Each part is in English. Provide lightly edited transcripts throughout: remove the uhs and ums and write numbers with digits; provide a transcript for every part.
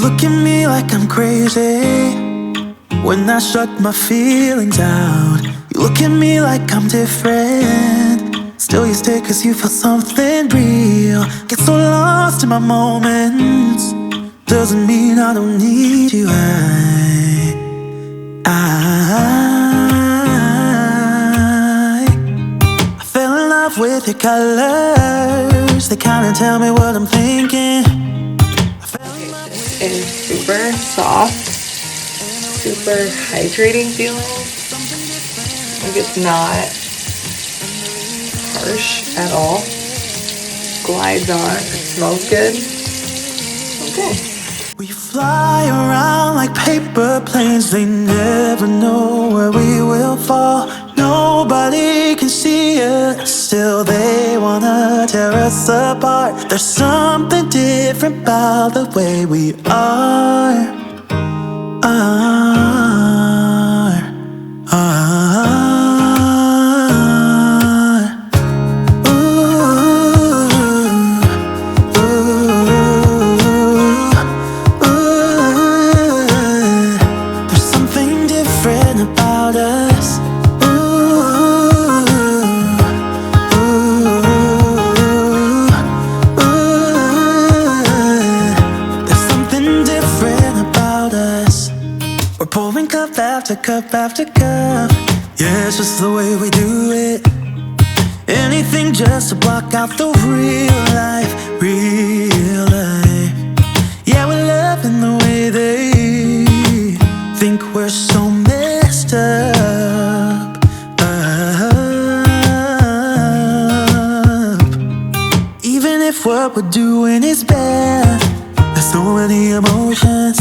look at me like I'm crazy when I shut my feelings out. You look at me like I'm different, still you stay cause you feel something real. Get so lost in my moments, doesn't mean I don't need you. I fell in love with your colors, they kinda tell me what I'm thinking. This is super soft, super hydrating feeling. Like it's not harsh at all. Glides on, it smells good. Okay. We fly around like paper planes, they never know where we will fall. Nobody can see us, still they wanna tear us apart. There's something different about the way we are. There's something different about us. There's something different about us. We're pouring cup after cup after cup. Yeah, it's just the way we do it. Anything just to block out the real life, real life. Yeah, we're loving the way they think we're so messed up. Even if what we're doing is bad, there's so many emotions,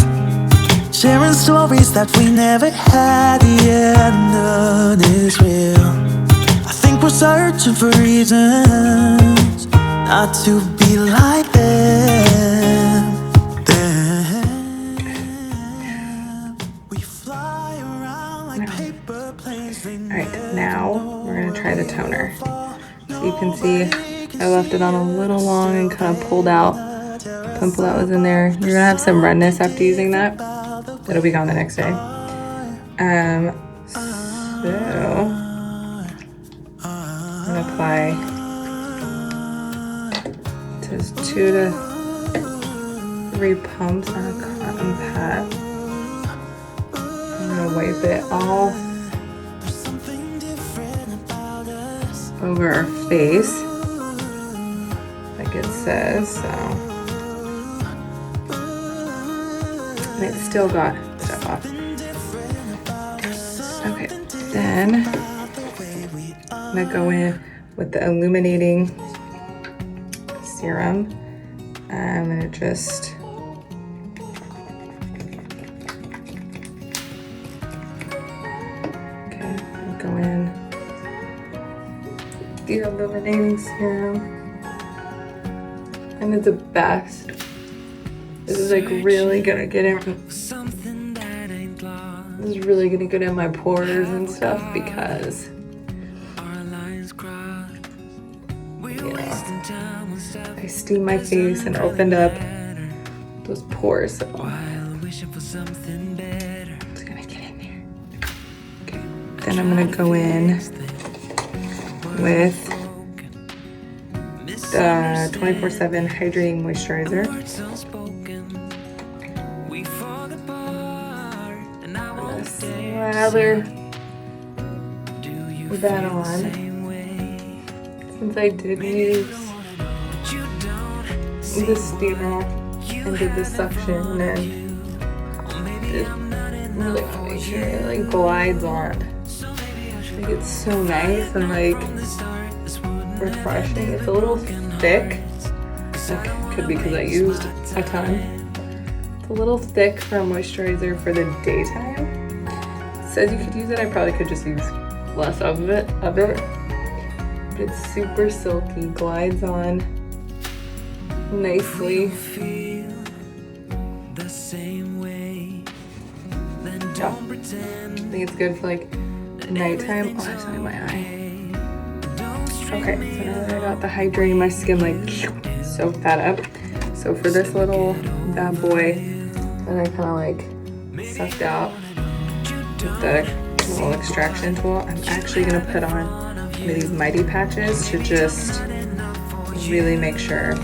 sharing stories that we never had. Yeah, none is real. I think we're searching for reasons not to be like them. We fly around like paper planes. Alright, now we're gonna try the toner. So you can see I left it on a little long and kind of pulled out. Pimple that was in there. You're gonna have some redness after using that. It'll be gone the next day. So I'm gonna apply just 2 to 3 pumps on a cotton pad. I'm gonna wipe it all over our face, like it says. So, and it's still got stuff off. Okay, then I'm gonna go in with the illuminating serum. I'm gonna just go in the illuminating serum, and it's the best. This is like really gonna get in. This is really gonna get in my pores and stuff because I steamed my face and opened up those pores. So it's gonna get in there. Okay. Then I'm gonna go in with the 24/7 hydrating moisturizer. I'm gonna slather that on, since I did use the steamer and did the suction, and it really want to make sure it like glides on. Like it's so nice and like refreshing. It's a little thick. Like, could be because I used a ton. It's a little thick for a moisturizer for the daytime. It says you could use it. I probably could just use less of it. But it's super silky, glides on nicely. Yeah. I think it's good for like nighttime. Oh, that's in my eye. Okay, so now that I got the hydrating, my skin like soaked that up. So for this little bad boy, that I kind of like sucked out with the little extraction tool. I'm actually gonna put on one of these mighty patches to just really make sure it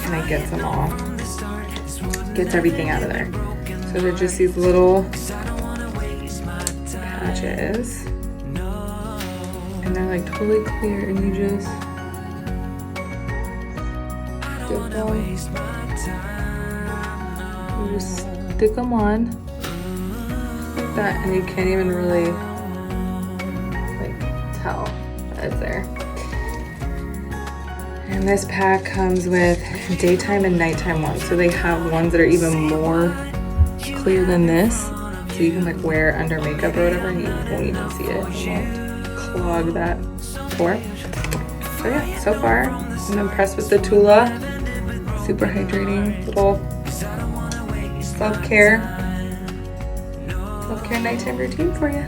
kind of gets them all, gets everything out of there. So they're just these little patches, and they're like totally clear, and you just dip them. You just stick them on like that, and you can't even really like tell that it's there. And this pack comes with daytime and nighttime ones. So they have ones that are even more clear than this. So you can like wear under makeup or whatever and you won't even see it. It won't clog that pore. So yeah, so far I'm impressed with the Tula. Super hydrating little self-care nighttime routine for you.